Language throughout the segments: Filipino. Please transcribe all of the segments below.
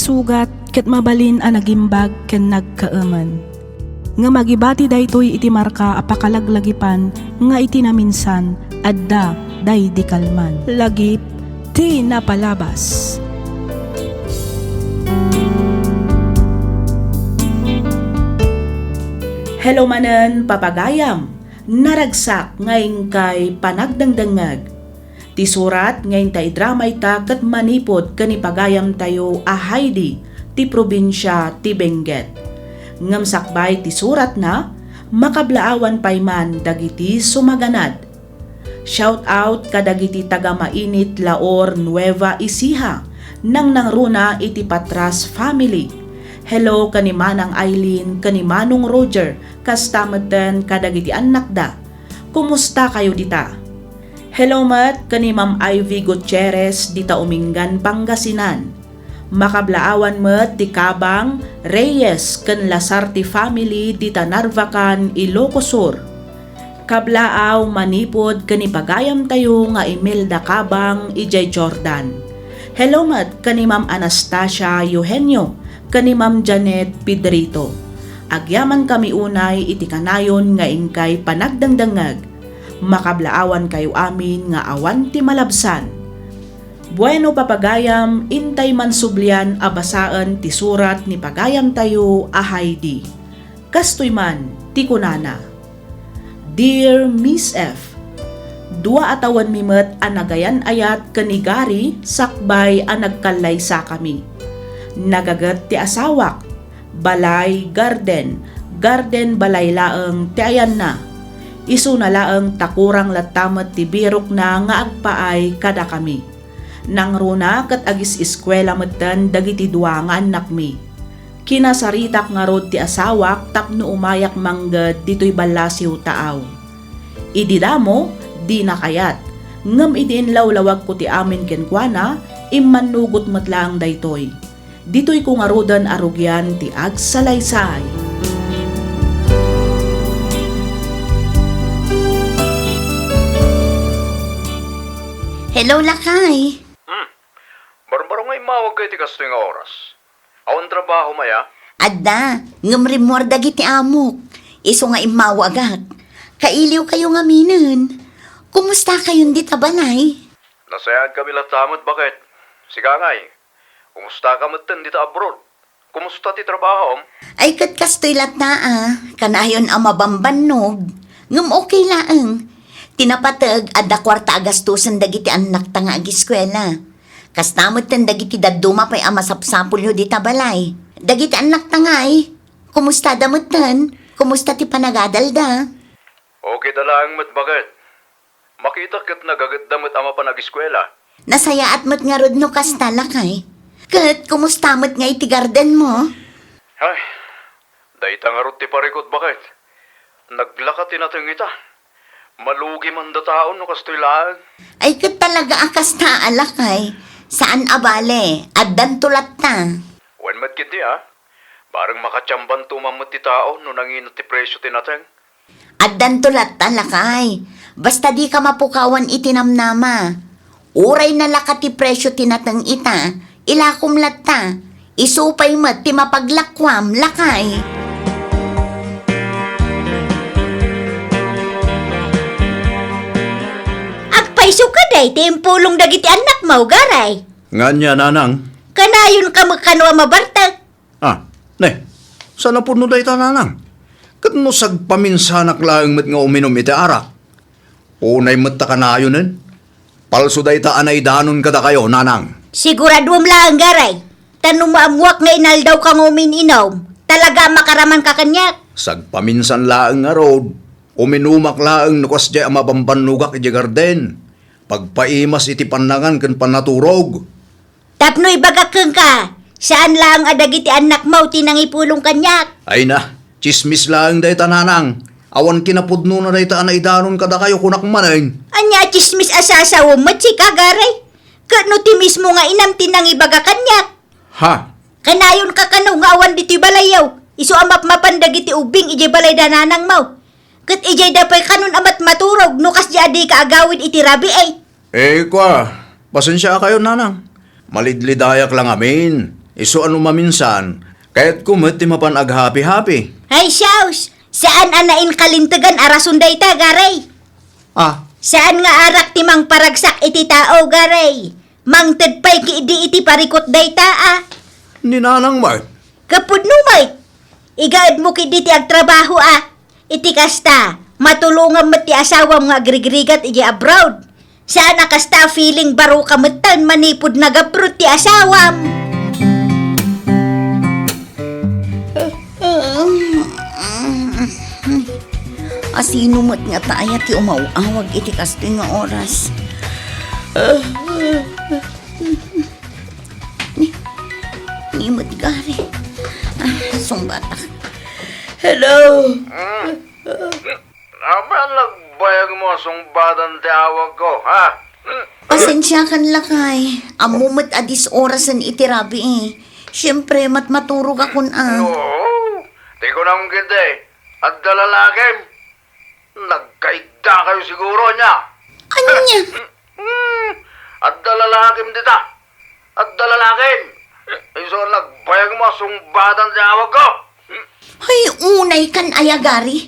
sugat ket mabalin a nagimbag ken nagkaaman. Nga magibati daytoy iti marka apakalaglagipan nga iti naminsan adda day di kalman. Lagip ti napalabas. Hello manen papagayam, naragsak ngayon kay panagdangdangag. Ti surat ngayon tay drama ita kat manipod kanipagayam tayo a Heidi ti probinsya ti Benguet. Ngam sakbay ti surat na makablaawan payman dagiti sumaganad. Shout out kadagiti taga Mainit Laor Nueva Ecija nang nangruna iti Patras family. Hello kani Manang Eileen, kani Manong Roger, kastameten kadagiti anak da. Kumusta kayo dita? Hello mat kani Ma'am Ivy Gutierrez dita Umingan, Pangasinan. Makablaawan met ti Kabang, Reyes ken Lasarte family dita Narvacan, Ilocos Sur. Kablaaw manipod kani pagayam tayo nga Imelda Kabang, Ijay Jordan. Hello mat kani Ma'am Anastasia Eugenio, kani Ma'am Janet Pedrito. Agyaman kami unay iti kanayon nga ingkay panagdangdangag. Makablaawan kayo amin nga awan ti malabsan. Bueno papagayam, intay man sublian abasaan ti surat ni pagayam tayo a Heidi. Kastoy man ti kunana. Dear Miss F, dua atawan mimet a nagayan ayat kanigari sakbay a nagkalay sa kami. Nagagat ti asawak, balay garden balay laeng ti ayan na. Isu na laeng takurang latamet ti birok na nga agpaay kada kami. Nang runa kat agis eskwela metten dagiti dua nga anak mi. Kinasaritak nga rod ti asawak tapno umayak mangged ditoy balasiw taaw. Ididamo di nakayat. Ngem idiin lawlawag ko ti amin kenkwana immanugot metlang daytoy. Ditoy ko nga rodan arugyan ti agsalaysay. Hello, Lakay. Barang-barang ngay mawag kayo ti kasto nga oras. Awan trabaho maya? Adda, ngamrimor dagiti amok. Iso nga imawagak. Kailiw kayo nga minen. Kumusta kayon di tabanay? Nasayad kami latamot bakit? Siga ngay, kumusta ka matan dito abroad? Kumusta ti trabaho? Ay kat kastoy lata kanayon ang mabambanog. Ngam okay laeng. Tinapatag adda kwarta agastusan dagiti anak tanga agiskwela. Kastamot ten dagiti daduma pay amasapsapul yo di tabalay. Dagiti anak tangay. Kumusta damutan? Kumusta ti panagadal da? Okay dalang mat bakit? Makita kat nagagadamot ama pa nag-eskwela. Nasaya at mat nga rod no kasta Lakay. Kat kumusta mat nga iti garden mo? Ay, dahita nga rod ti parikot bakit? Naglakat tinatang ita. Malugi man da taon no kastoy lang. Ay kat talaga akas ta Lakay. Saan abale? Addan tulat ta. Wan mat kiti Barang makatsamban tumamot ti tao no nanginot ti presyo tinatang. Addan tulat ta Lakay. Basta di ka mapukawan itinamnama. Uray na lakat ti presyo tinatang ita. Ilakom latta. Isupay mat ti mapaglakwam Lakay. Paiso ka day, tempulong dagiti anak mo, garay. Nganya nanang. Kanayon ka magkanwa mabartag. Sana po no day tananang. Kat no sagpaminsanak lang met nga uminom iti arak. Unay met ta kanayonen. Palso day ta anay danon kada kayo, nanang. Siguraduam lang, garay. Tanong maamuak nga inal daw kang umininom. Talaga makaraman ka kanyak. Sagpaminsan lang nga road. Uminumak lang nukas di amabambanugak iti garden. Pagpaimas iti panangan ken panaturog. Tapnoy bagakeng ka. Saan lang adagiti anak mo tinangipulong kanyak. Ay na, chismis lang day tananang. Awan kinapudno na day ta anay danon kada kayo kunak maneng. Anya chismis asasawa mo, chika, garay. Kano ti mismo nga inam tinangibaga kanyak. Ha? Kanayon ka kano nga awan diti balayaw. Isu amap mapandagiti ubing ije balay dananang mo. Kat ijay dapay kanon amat maturog nukas di adi ka agawid iti rabi ay. Pasensya kayo nanang. Malidlidayak lang amin. Iso ano maminsan, kahit kumot ti mapan ag-happy-happy. Ay, Shaus! Saan anain kalintagan arasunday ta, garay? Ah, Saan nga arak ti mang paragsak iti tao, garay? Mang tedpay ki idi iti parikot day ta, ah. ninanang Mart. Kapudno, Mike. Igaad mo kidi ti agtrabaho, ah. Iti kasta, matulungan mo ti asawam nga agrigrigat iti abroad. Saan na kasta feeling baro kamatan manipod nagabrod ti asawam. Asino mo't nga tayo ti umawawag iti kasto nga oras. Nimot gari. Sumbatak. Hello? Aba, nagbayag mo sungbadan ti awag ko, ha? Pasensya kan lakay. Amumot adis orasan iti rabi eh. Siyempre, maturog akon Oo, di ko nang gindi. At dalalakim, nagkaigda kayo siguro niya. Ano niya? At dalalakim dita. At dalalakim. Iso nagbayag mo sungbadan ti awag ko. Ay, unay kan ayagari.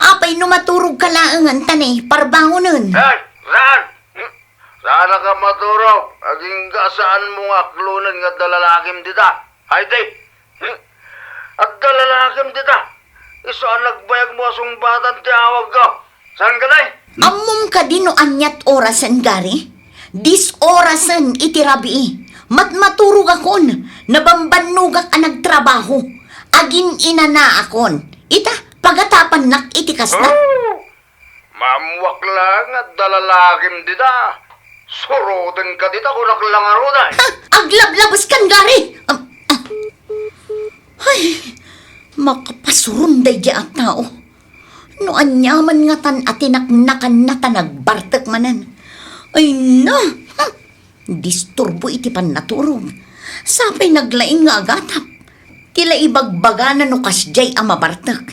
Apay no maturog ka laangan tanay, parbangonon. Hey, saan? Sana ka maturog. Aging saan mo nga klunan nga dalalakim dita. Ay, di. At dalalakim dita. Iso nagbayag mo sungbadan ti awag ko. Saan ka day? Amom ka dino anyat orasan gari. Dis orasan iti rabi. Maturog akon. Nabambanugak ang nagtrabaho. Agin inana akon. Ita, pagatapan nak iti kasta. Oh, mamuwak lang at dalalakim dita. Surutin ka dita kung naklangaruday. Aglablabas kan gari. Ay, makapasurunday di at tao. No anyaman nga tan at tinaknakan na tanagbartak manan. Ay na, disturbo iti pan naturog. Sapay naglaing nga agatap. Tila ibagbaga na no kasjay ang mabartak.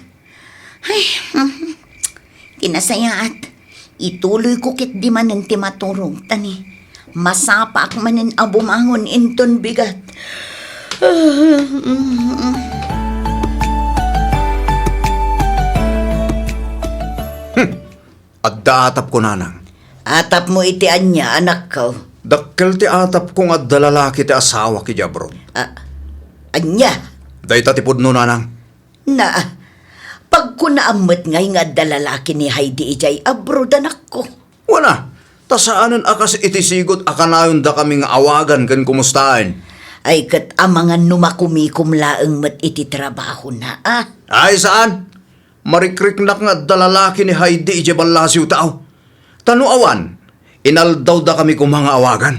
Ay, kinasayaat. Ituloy ko kit di manan ti maturog, tani. Masapa ak manan abumangon inton bigat. At daatap ko nanang. Atap mo iti anya, anak ko. Dakkel ti atap kong at dalalaki ti asawa ki Jabro. Anya? Dahita ti pudno nanang. Na, pag ko naamot ngay nga dalalaki ni Heidi ijay abroad anak ko. Wala. Tasaanan akas itisigot akanayon da kaming awagan kan kumustaan. Ay kat amangan numakumikum laeng mat iti trabaho na Ay saan? Marikriknak nga dalalaki ni Heidi ijay balasiw tao. Tanuawan, inaldaw da kami kung mga awagan.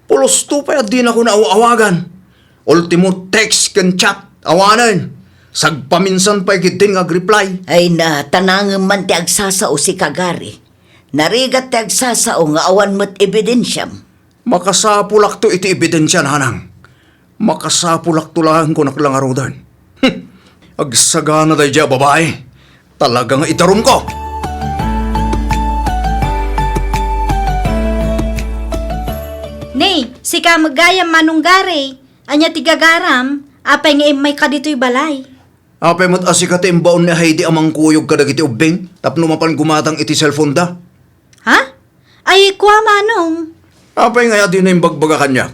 Pulos to pa di na ko nauawagan. Ultimo text kan chat, awanan. Sagpaminsan pa ikitin nga reply. Ay na, tanangin man ti agsasao si Kagari. Narigat ti agsasao nga awan mat ebidensyam. Makasapulak to iti ebidensya nanang. Makasapulak to lang ko naklangarudan. Agsagana dahi dya babae. Talagang itarum ko. Nay, si ka magayam manunggari. Anya tigagaram, apay nga may kadito'y balay. Apay mo't asikat imbaon ni Heidi amang kuyog kadagiti ubing. Tapno mapan gumatang iti cellphone da. Ha? Ay, kwa manong. Apay nga di na yung bagbaga kanya.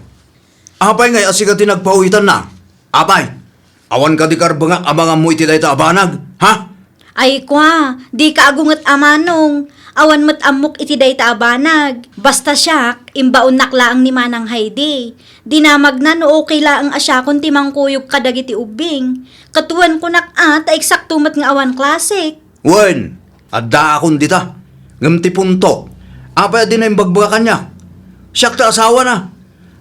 Apay nga asikat nagpawitan na. Apay, awan ka di karbanga amang mo iti dayta abanag. Ha? Ay, kwa, di ka agungat amanong. Awan mat amok iti dayta abanag. Basta siya, imbaon naklaang ni Manang Heidi. Dinamag na no okay laang asya kung timang kuyog kadagiti ubing. Katuan ko ta eksakto mat nga awan klasik. Wen, adda akong dita. Ngamti punto. Apay di na yung bagbaga kanya. Siyak ta asawa na.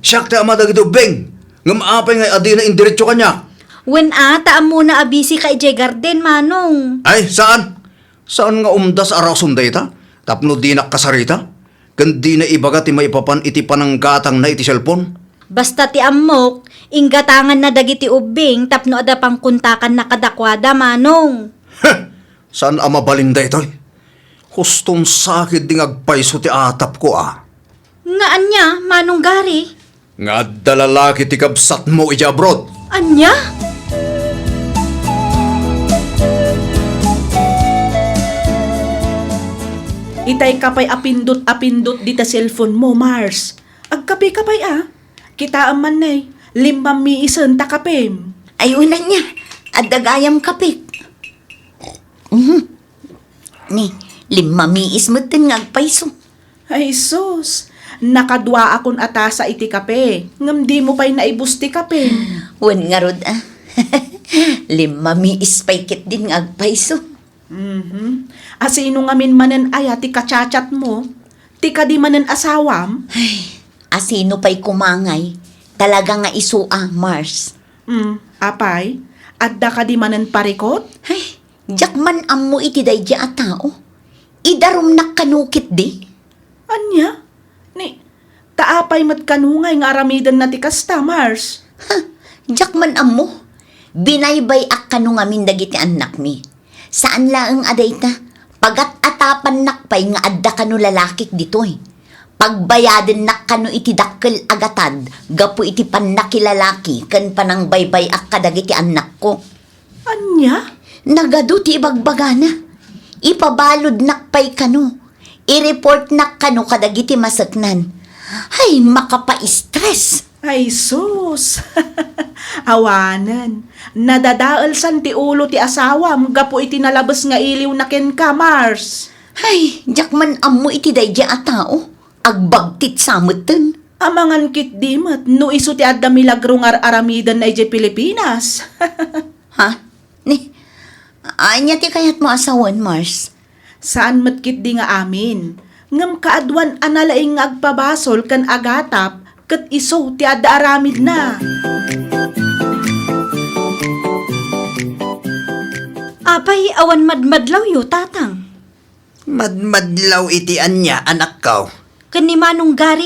Siyak ta ama dagiti ubing. Ngam apay nga adi na indiretso kanya. Wen taam muna abisi ka ijay garden, manong. Ay, saan? Saan nga umdas araw sunday ta? Tapno di nakasarita? Kandi na ibaga ti maipapan iti pananggatang na iti cellphone? Basta ti amok, inggatangan na dagiti ubing, tapno ada pang kuntakan na kadakwada, manong. Saan ama balinda ito'y? Hustong sakit ding agpaiso ti atap ko Nga anya, manong gari? Nga dalalaki ti kabsat mo iti abroad. Anya? Itay kapay apindot-apindot di ta cellphone mo, Mars. Agkapi-kapay Kita man nay, 5 miisen ta kapim. Ay, unan niya. At dagayam kapit. Ni, 5 miis mo tin ngagpaiso. Ay sus, nakadwa akon ata sa iti kape. Ngam di mo pa'y naibusti kapim. Wan nga rod 5 miis paikit din ngagpaiso. Asino ngamin manen aya ti kachachat mo? Ti ka di manen asawam? Asino pa'y kumangay. Talaga nga isua, Mars. Apay, adda ka di manen parikot? Ay, jakman ammo iti daydi a tao. Idarum nakkanukit di. Anya? Ni, taapay mat kanungay nga aramidan na ti kasta, Mars. Jakman ammo. Binaybay ak kanu ngamin dagiti anak mi. Saan laeng aday ta? Pagat atapan nakpay nga adda kanu lalakik ditoy. Pagbayaden nak kanu iti dakkel agatad, gapu iti pannakilalaki, ken panang baybay ak kadagiti anak ko. Anya? Nagadu ti ibagbagana. Ipabalod nakpay kanu. I-report nak kanu kadagiti masaknan. Ay, makapa-stress. Ay sus! Awanan, nadadaal san ti ulo ti asawam, gapo iti nalabas nga iliw na ken ka, Mars. Ay, jakman ammo iti daydi a tao. Agbagtit samutten. Amangan kit di mat, no iso ti adda milagro nga aramidan na iti Pilipinas. Ha? Ni, anya ti kayat mo asawan, Mars? Saan mat kit di nga amin? Ngam kaadwan analaing nga agpabasol kan agatap, kat iso ti adda aramid na. Apay, awan madmadlaw yu, tatang. Madmadlaw iti anya, anak kaw. Kani manong gari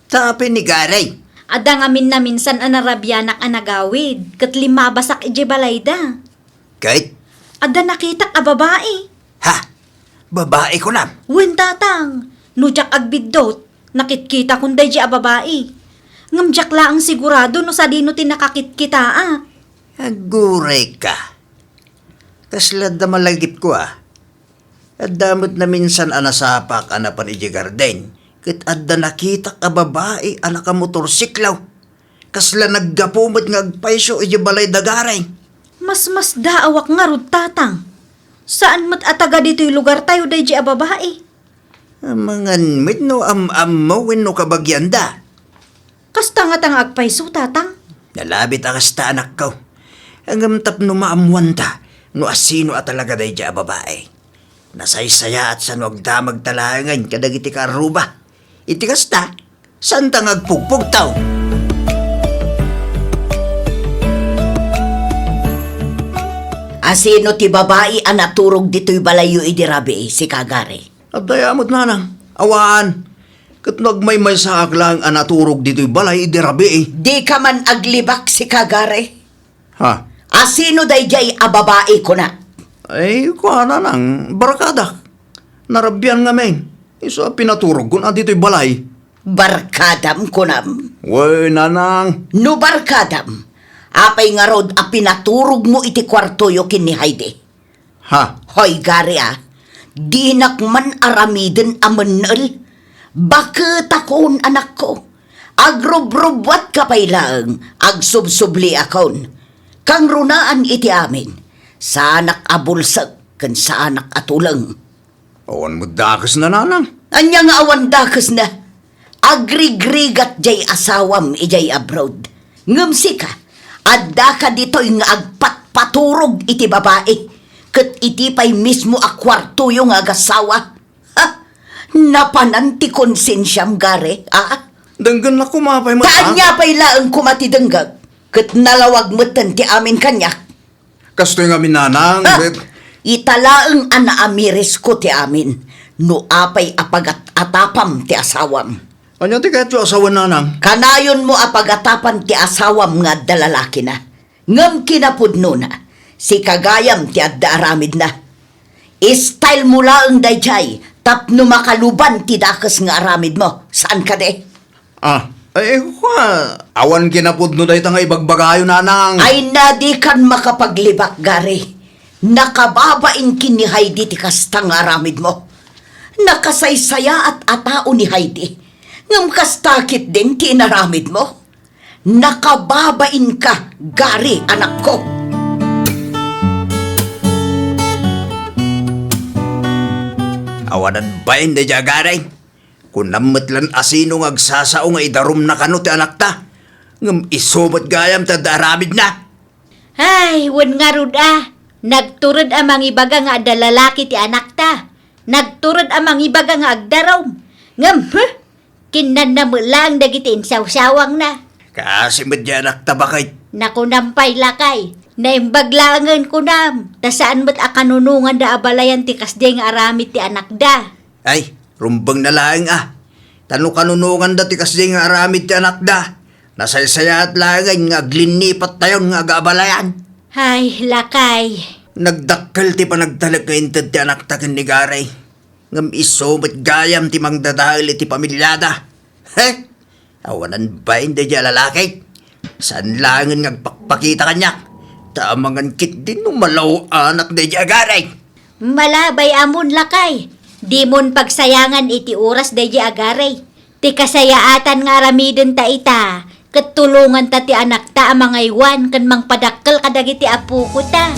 Tapi ni garay. Ada ngamin na minsan anarabyanak anagawid, kat 5 basak ije balayda. Kahit, Ada nakitak a babae. ha, babae ko na. Wen tatang, nujak agbidot, nakitkita kung day a babae. Ngamjak laang sigurado no sa dino tinakakitkita Aguray ka. Kaslad na malagip ko At damot na minsan anasapak anapan iji garden. Kit adda nakita ka babae anak ka motorsiklaw. Kasla naggapumot ngagpaiso iji balay dagaray. Mas daawak nga rod tatang. Saan mat ataga dito'y lugar tayo day a babae? Amangan mit no am-am mo no kabagyanda. Kasta nga tang agpaiso tatang. Nalabit akasta anak ko. Ang tap no maamuanta no asino at talaga day a babae. Nasaysaya at sa nuagdamag talangan kadagiti ka aruba. Iti kasta, saan tang agpugpug tao? Asino ti babae a naturog dito'y balayo idirabi si Kagare. At dayamot nanang, awaan. Kat nagmaymay sa aklang anaturog dito'y balay idirabi Di ka man aglibak si Kagare. Ha? Asino dayjay a babae ko na. Ay, kuha na nang, barkada. Narabyan nga men. Iso pinaturog ko na dito'y balay. Barkadam ko na. Way, nanang. No barkadam. Apay nga rod a pinaturog mo iti kwartoyo kin ni Heidi. Ha? Hoy gari di nakman aramiden a manal. Bakit akon anak ko? Agrub-rubwat ka pailang, agsubsubli akon. Kang runaan iti amin, sa anak abulsag, kan sa anak atulang. Awan mo dakas na nanang. Anya nga awan dakas na, agrigrigat jay asawam ijay abroad. Ngamsi ka, adda ka dito'y nga agpatpaturog iti babae, kat iti pa'y mismo a kwarto yung agasawa. Ha? Napananti konsensyam gare, Danggan na kumapay mo. Kanya pa'y laang kumatidanggag, kat nalawag motan ti amin kanyak. Kastoy nga minanang. Italaang anaamiris ko ti amin, no apay apagat atapam ti asawam. Anya ti kahit yung asawa nanang? Kanayon mo apagatapan ti asawam nga dalalaki na. Ngam kinapudno na, si kagayam ti adda aramid na. Style mo laang dayjay, tapno makaluban ti dakas nga aramid mo. Saan ka de? Awan kinapod no dahi nga ibagbagayo nanang. Ay nadi kan makapaglibak, Gary. Nakababain kin ni Heidi ti kasta nga aramid mo. Nakasaysaya at atao ni Heidi. Ngam kastakit din ti inaramid mo. Nakababain ka, Gary, anak ko. Awanan ba hindi dya, Garay? Kung namatlan asino ng agsasao nga idarum na kano ti anak ta, ngam isubot gayam ta daramid na. Ay, wan nga rud Nagturod amang ibaga nga adda lalaki ti anak ta. Nagturod amang ibaga nga agdarom. Ngam, kinan na lang dagiti insawsawang na. Kasi mo dya anak ta bakit? Nakunampay lakay. Naimbaglangan ko nam. Ta saan mo't akanunungan da abalayan ti kasde nga aramid ti anak da. Ay, rumbang na lang Tano kanunungan da ti kasi nga aramid ti anak da. Nasaysaya at langay nga glinipat tayo nga agabalayan. Ay, lakay. Nagdakkel ti panagtalag nga intad ti anak ta ken ni Garay. Ngam isumot gayam ti mangdadahil ti pamilyada. Awanan ba hindi dya lalaki? Saan langan nga pakpakita kanyak? Tamangan kit din nung malaw anak di dya Garay. Malabay amon lakay. Di mon pagsayangan iti oras dahi agaray. Ti kasayaatan nga aramidon ta ita. Katulungan ta ti anak ta ang mga iwan kan mangpadakkel kadagiti apu ko ta.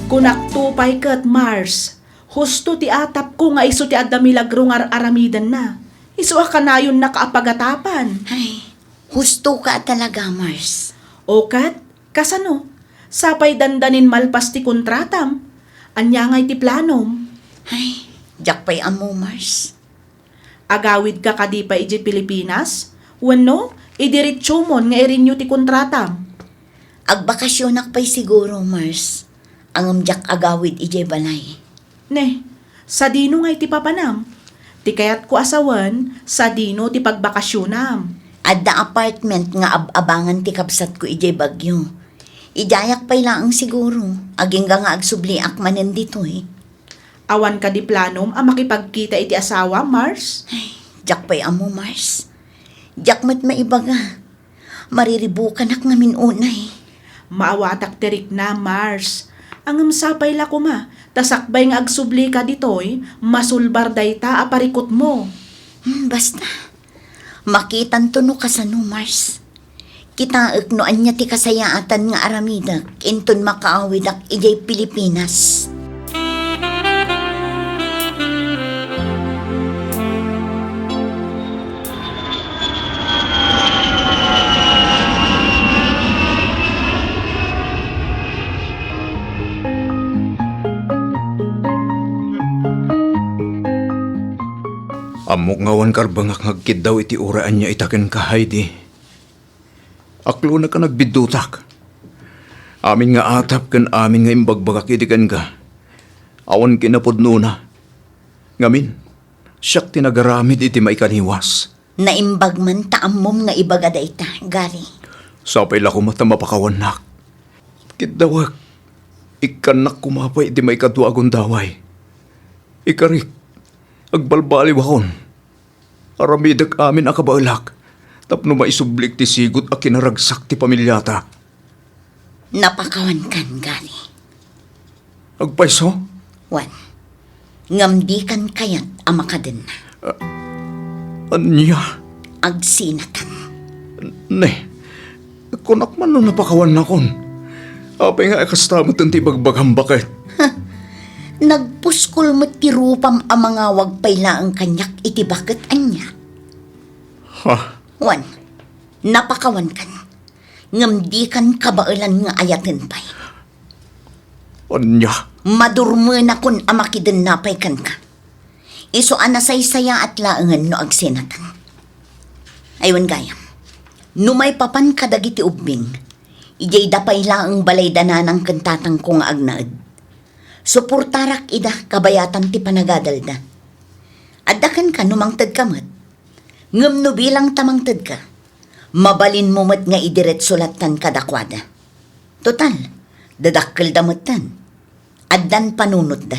Kunaktupay kat Mars. Husto ti atap ko nga iso ti adda milagro nga aramidan na. Iso kanayon na kaapagatapan. Ay, husto ka talaga, Mars. Okat, kasano? Sapay dandanin malpas ti kontratam. Anya ngay ti planom. Ay, jakpay amo, Mars. Agawid ka kadi pa iji Pilipinas? Wano, idiretso mon nga irinyo ti kontratam. Agbakasyonak pa'y siguro, Mars. Ang amjak agawid ije balay. Ne, sa dino ngay ti papanam. Ti kayat ko asawan, sa dino ti pagbakasyonam. Adda apartment nga abangan ti kapsat ko ije bagyo. Ijayak pa'y laang siguro. Aging nga agsubliak manen dito eh. Awan ka di planom ang makipagkita iti asawa, Mars? Ay, jak pa'y amo, Mars. Jak mat maibaga. Mariribukan ak nga minunay. Maawatak tirik na, Mars. Ang sapay la kuma, tasakbay nga agsubli ka ditoy, masulbar day ta aparikot mo. Basta, makitan to no kasano, Mars. Kitaak no anya ti kasayaatan nga aramidak, inton makaawidak ijay Pilipinas. Amok ngawan karbangak ngagkid daw iti uraan niya itaken ka, Heidi. Aklo na ka nagbidutak. Amin nga atap kan amin nga imbagbagak itikan ka. Awan kinapod nuna. Ngamin, siyak tinagaramid iti maikaniwas. Naimbag man taamom nga ibaga dayta, Gary. Sapay la kumata mapakawanak. Kidawag, ikanak kumapay iti maikadwagon daway. Ikarik, agbalbaliw akon. Aramidag amin akabalak. Tapno maisublik ti sigot a kinaragsak ti pamilyata. Napakawan kan, Gary. Agpaiso? Wan, ngamdi kan kayat amakaden na. Anya? Agsinatan. Ne, kunak man no napakawan na kon. Apay nga akastamot ang tibagbagam bakit. Nagpuskol mo tirupam ang mga wagpayla ang kanyak iti bakit anya. Ha? Wan, napakawan kan. Ngamdi kan kabailan nga ayatin pay. Anya? Madurmo na kun amakiden napay kan ka. Iso anasaysaya at laangan no agsinatan. Aywan gayam, numay papan kadagiti ubing, ijay dapay laang balay dananang kantatang kong agnaad. Suportarak ida kabayatan ti panagadalda. Addakan ka numangtad ka mat. Ngam no bilang tamangtad ka. Mabalin mo mat nga idiret sulatan kadakwada. Total, dadakkel damutan. Addan panunot da.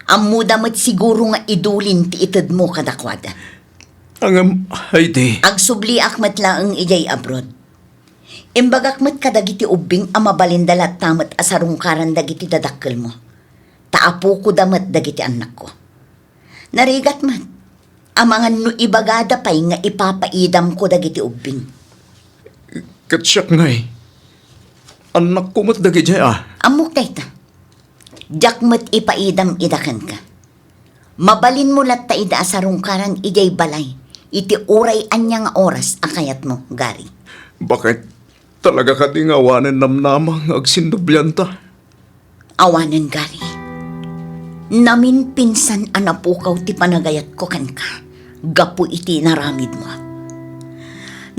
Ammo damat siguro nga idulin ti ited mo kadakwada. Ang Heidi. Agsubli akmat laang ijay abroad. Imbagakmat kadagiti ubing ang mabalindalat tamat asarungkaran dagiti dadakkel mo. Taapo ko damat dagiti anak ko. Narigat man, amangan no ibagada pa'y nga ipapaidam ko dagiti ubing. Katsyak ngay. Anak ko mat dagi dya Amok dayta. Diyak mat ipaidam idakan ka. Mabalin mo lat ta ida asarungkaran ijay balay. Iti uray anya nga oras akayat mo, Gary. Bakit talaga ka di ngawanan namnamang agsindublyan ta? Awanan, Gary. Namin pinsan anapukaw ti panagayat ko kan ka. Gapu iti naramid mo.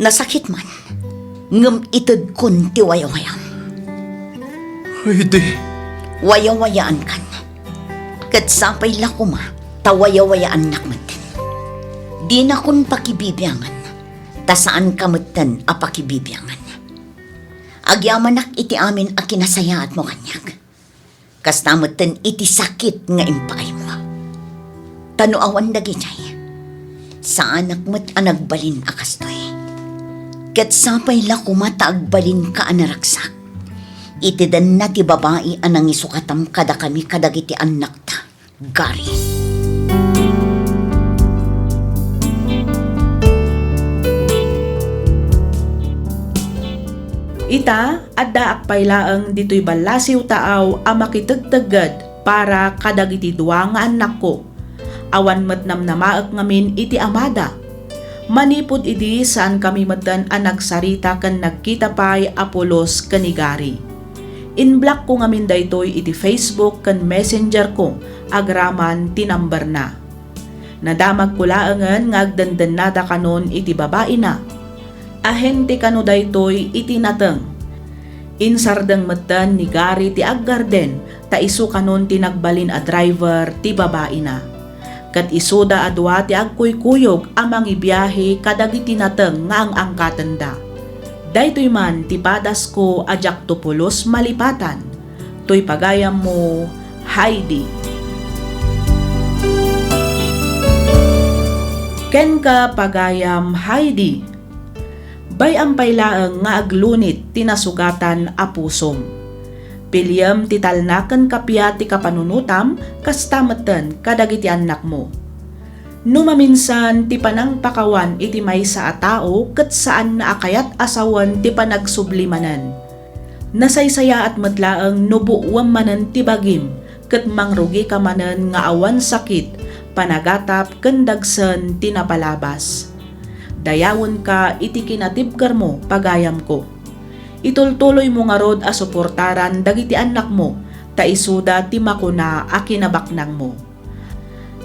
Nasakit man. Ngam itad kun ti wayawayam. Heidi. Wayawayaan kan. Kat sapay lakuma, tawayawayaan nakmatan. Di na kun pakibibiyangan. Tasaan kamatan a pakibibiyangan. Agyamanak iti amin a kinasayaat mo kanyag. Kastamatan iti sakit nga impay mo. Tanuawan dagi jay. Sa anak mo't anagbalin akastoy. Kat sapay lakuma taagbalin ka anaraksak. Iti dan na ti babae anang isukatam kada kami kadagiti anak ta. Gary. Ita, adda akpaylaang dito'y balasiw taaw a makitagtagad para kadagiti duwa nga anak ko. Awan met namnamaak ngamin iti amada. Manipod idi saan kami matan ang nagsarita kan nagkita pa'y Apolos kanigari. In-block ko ngamin daytoy iti Facebook kan messenger ko agraman tinamber na. Nadamag ko laangan nga agdandan nada kanon iti babae na. Ahente kano daytoy iti nateng. Insardang matan ni Gary ti aggarden ta isu kanon tinagbalin a driver ti babae na. Kat isuda adwa ti agkuykuyog amang ibiyahe kadagiti nateng nga ang angkatanda. Daytoy man ti padas ko ajak tupulos malipatan. Toy pagayam mo, Heidi. Ken ka pagayam Heidi. Bay ang paylaang nga aglunit tinasugatan a pusom. Pilyam ti talnaken kapya ti kapanunutam kastameten kadagiti anak mo. Numaminsan ti panangpakawan iti maysa a tao ket saan na akayat asawan ti panagsublimanan. Nasaysaya at matlaang nubuwam manen ti bagim ket mangrugi ka manen nga awan sakit panagatap ken dagsen ti napalabas. Dayawon ka iti kinatibkar mo pagayam ko. Itultuloy mo nga rod a suportaran dagiti anak mo ta isuda ti makuna a kinabaknang mo.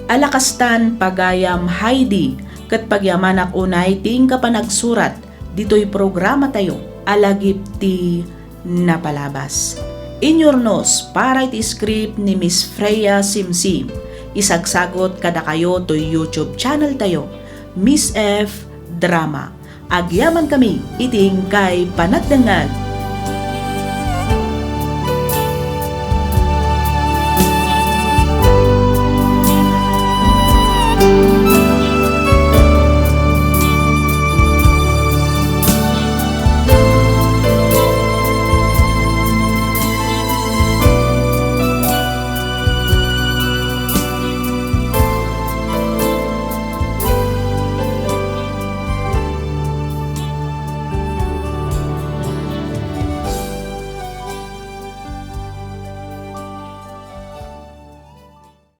Alakastan pagayam Heidi ket pagyamanak unay ting kapanagsurat ditoy programa tayo alagip ti napalabas. Inyornos para iti script ni Miss Freya Simsim. Isagsagot kada kayo to YouTube channel tayo Miss F Drama. Agyaman kami iting kay panagdangag